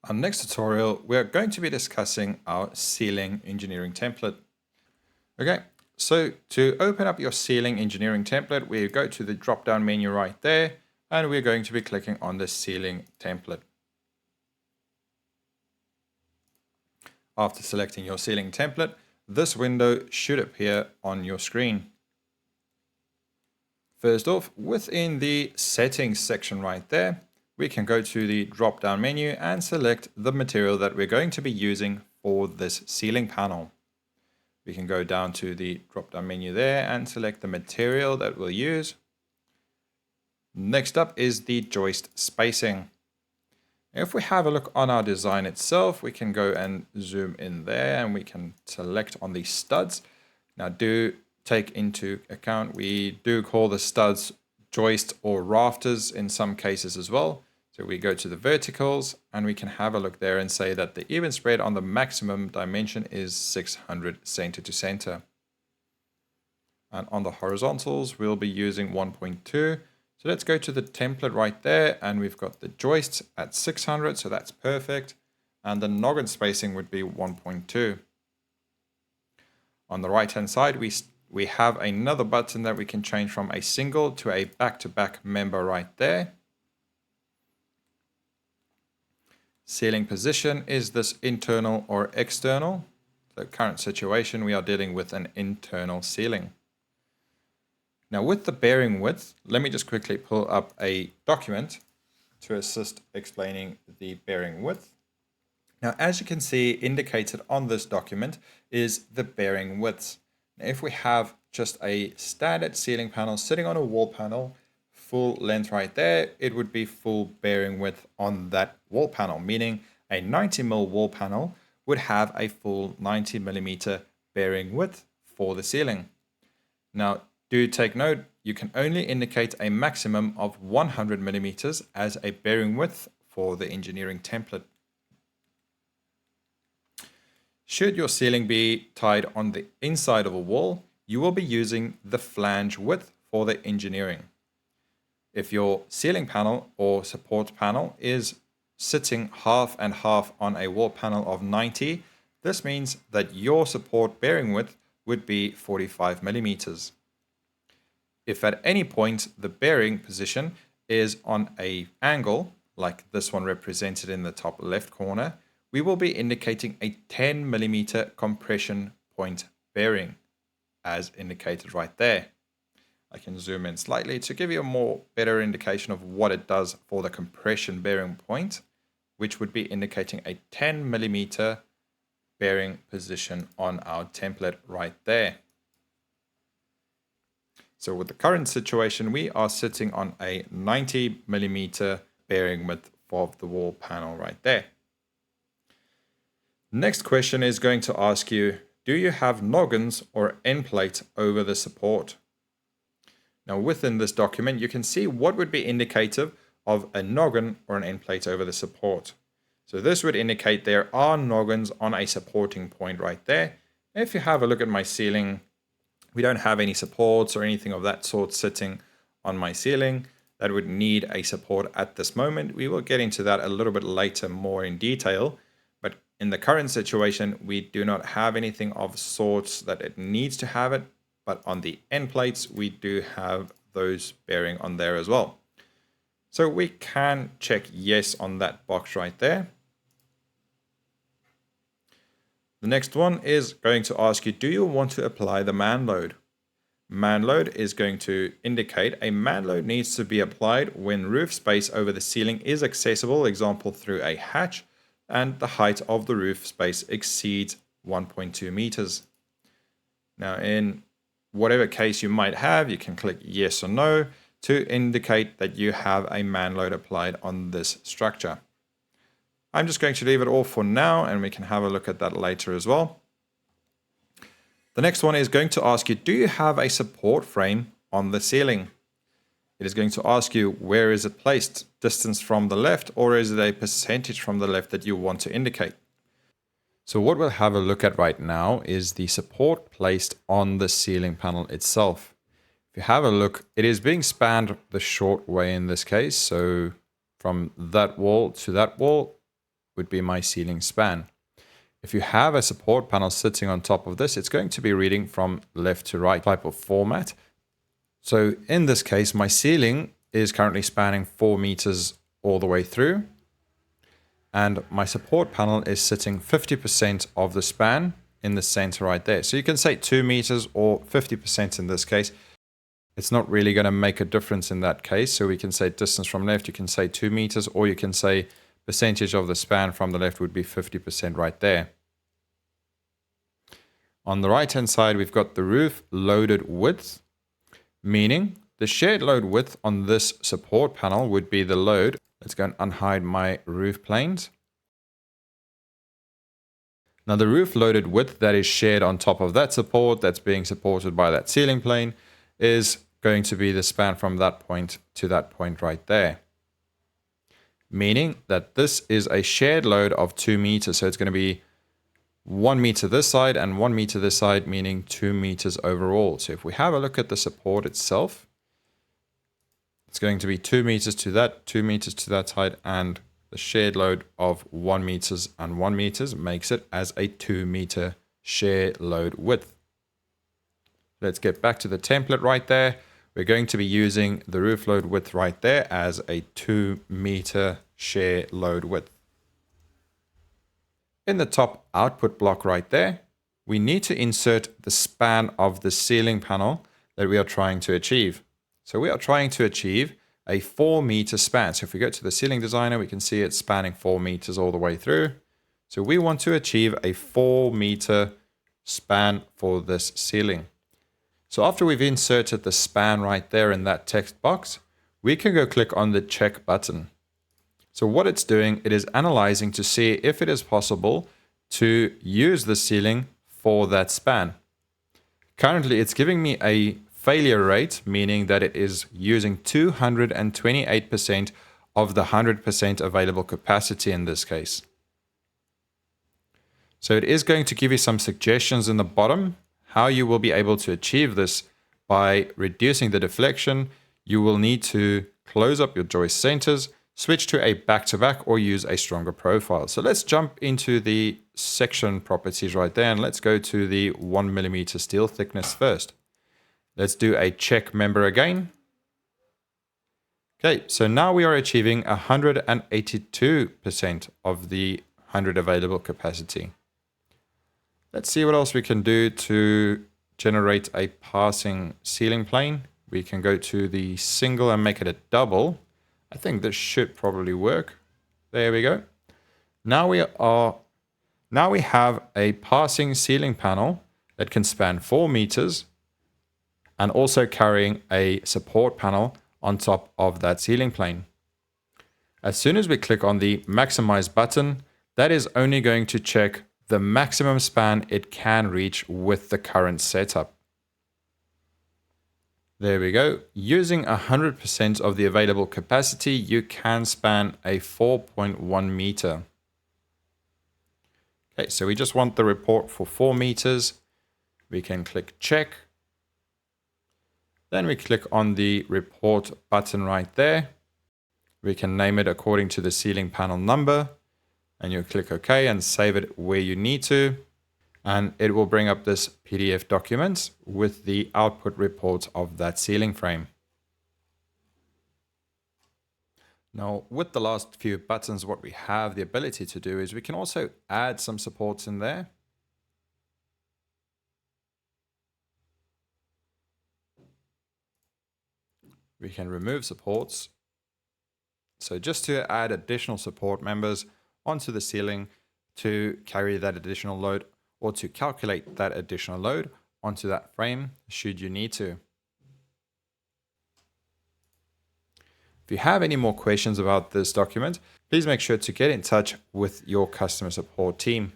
Our next tutorial, we're going to be discussing our ceiling engineering template. Okay, so to open up your ceiling engineering template, we go to the drop-down menu right there, and we're going to be clicking on the ceiling template. After selecting your ceiling template, this window should appear on your screen. First off, within the settings section right there, we can go to the drop-down menu and select the material that we're going to be using for this ceiling panel. We can go down to the drop-down menu there and select the material that we'll use. Next up is the joist spacing. If we have a look on our design itself, we can go and zoom in there and we can select on the studs. Now do take into account, we do call the studs joist or rafters in some cases as well. So we go to the verticals and we can have a look there and say that the even spread on the maximum dimension is 600 center to center. And on the horizontals, we'll be using 1.2. So let's go to the template right there and we've got the joists at 600, so that's perfect. And the noggin spacing would be 1.2. On the right hand side, we have another button that we can change from a single to a back-to-back member right there. Ceiling position, is this internal or external? The current situation, we are dealing with an internal ceiling. Now with the bearing width, let me just quickly pull up a document to assist explaining the bearing width. Now as you can see, indicated on this document is the bearing widths. Now, if we have just a standard ceiling panel sitting on a wall panel, full length right there, it would be full bearing width on that wall panel, meaning a 90mm wall panel would have a full 90mm bearing width for the ceiling. Now, do take note, you can only indicate a maximum of 100mm as a bearing width for the engineering template. Should your ceiling be tied on the inside of a wall, you will be using the flange width for the engineering. If your ceiling panel or support panel is sitting half and half on a wall panel of 90, this means that your support bearing width would be 45mm. If at any point the bearing position is on an angle, like this one represented in the top left corner, we will be indicating a 10mm compression point bearing, as indicated right there. I can zoom in slightly to give you a better indication of what it does for the compression bearing point, which would be indicating a 10mm bearing position on our template right there. So with the current situation, we are sitting on a 90mm bearing width of the wall panel right there. Next question is going to ask you, do you have noggins or end plate over the support? Now within this document, you can see what would be indicative of a noggin or an end plate over the support. So this would indicate there are noggins on a supporting point right there. If you have a look at my ceiling, we don't have any supports or anything of that sort sitting on my ceiling that would need a support at this moment. We will get into that a little bit later more in detail. But in the current situation, we do not have anything of sorts that it needs to have it. But on the end plates, we do have those bearing on there as well. So we can check yes on that box right there. The next one is going to ask you, do you want to apply the man load? Man load is going to indicate a man load needs to be applied when roof space over the ceiling is accessible, example through a hatch, and the height of the roof space exceeds 1.2 meters. Now in whatever case you might have, you can click yes or no to indicate that you have a man load applied on this structure. I'm just going to leave it all for now and we can have a look at that later as well. The next one is going to ask you, do you have a support frame on the ceiling? It is going to ask you, where is it placed? Distance from the left, or is it a percentage from the left that you want to indicate? So what we'll have a look at right now is the support placed on the ceiling panel itself. If you have a look, it is being spanned the short way in this case. So from that wall to that wall, would be my ceiling span. If you have a support panel sitting on top of this, it's going to be reading from left to right type of format. So in this case, my ceiling is currently spanning 4 meters all the way through. And my support panel is sitting 50% of the span in the center right there. So you can say 2 meters or 50% in this case. It's not really going to make a difference in that case. So we can say distance from left, you can say 2 meters, or you can say percentage of the span from the left would be 50% right there. On the right hand side, we've got the roof loaded width, meaning the shared load width on this support panel would be the load. Let's go and unhide my roof planes. Now the roof loaded width that is shared on top of that support that's being supported by that ceiling plane is going to be the span from that point to that point right there. Meaning that this is a shared load of 2 meters. So it's going to be 1 meter this side and 1 meter this side, meaning 2 meters overall. So if we have a look at the support itself, it's going to be 2 meters to that, 2 meters to that side, and the shared load of 1 meters and 1 meters makes it as a 2 meter share load width. Let's get back to the template right there. We're going to be using the roof load width right there as a 2 meter share load width. In the top output block right there, we need to insert the span of the ceiling panel that we are trying to achieve. So we are trying to achieve a 4 meter span. So if we go to the ceiling designer, we can see it's spanning 4 meters all the way through. So we want to achieve a 4 meter span for this ceiling. So after we've inserted the span right there in that text box, we can go click on the check button. So what it's doing, it is analyzing to see if it is possible to use the ceiling for that span. Currently, it's giving me a failure rate, meaning that it is using 228% of the 100% available capacity in this case. So it is going to give you some suggestions in the bottom how you will be able to achieve this. By reducing the deflection, you will need to close up your joist centers, switch to a back-to-back, or use a stronger profile. So let's jump into the section properties right there, and let's go to the 1mm steel thickness first. Let's do a check member again. Okay, so now we are achieving 182% of the 100 available capacity. Let's see what else we can do to generate a passing ceiling plane. We can go to the single and make it a double. I think this should probably work. There we go. Now we have a passing ceiling panel that can span 4 meters and also carrying a support panel on top of that ceiling plane. As soon as we click on the maximize button, that is only going to check the maximum span it can reach with the current setup. There we go. Using 100% of the available capacity, you can span a 4.1 meter. Okay, so we just want the report for 4 meters. We can click check. Then we click on the report button right there. We can name it according to the ceiling panel number. And you click OK and save it where you need to. And it will bring up this PDF document with the output report of that ceiling frame. Now, with the last few buttons, what we have the ability to do is we can also add some supports in there. We can remove supports. So just to add additional support members onto the ceiling to carry that additional load, or to calculate that additional load onto that frame should you need to. If you have any more questions about this document, please make sure to get in touch with your customer support team.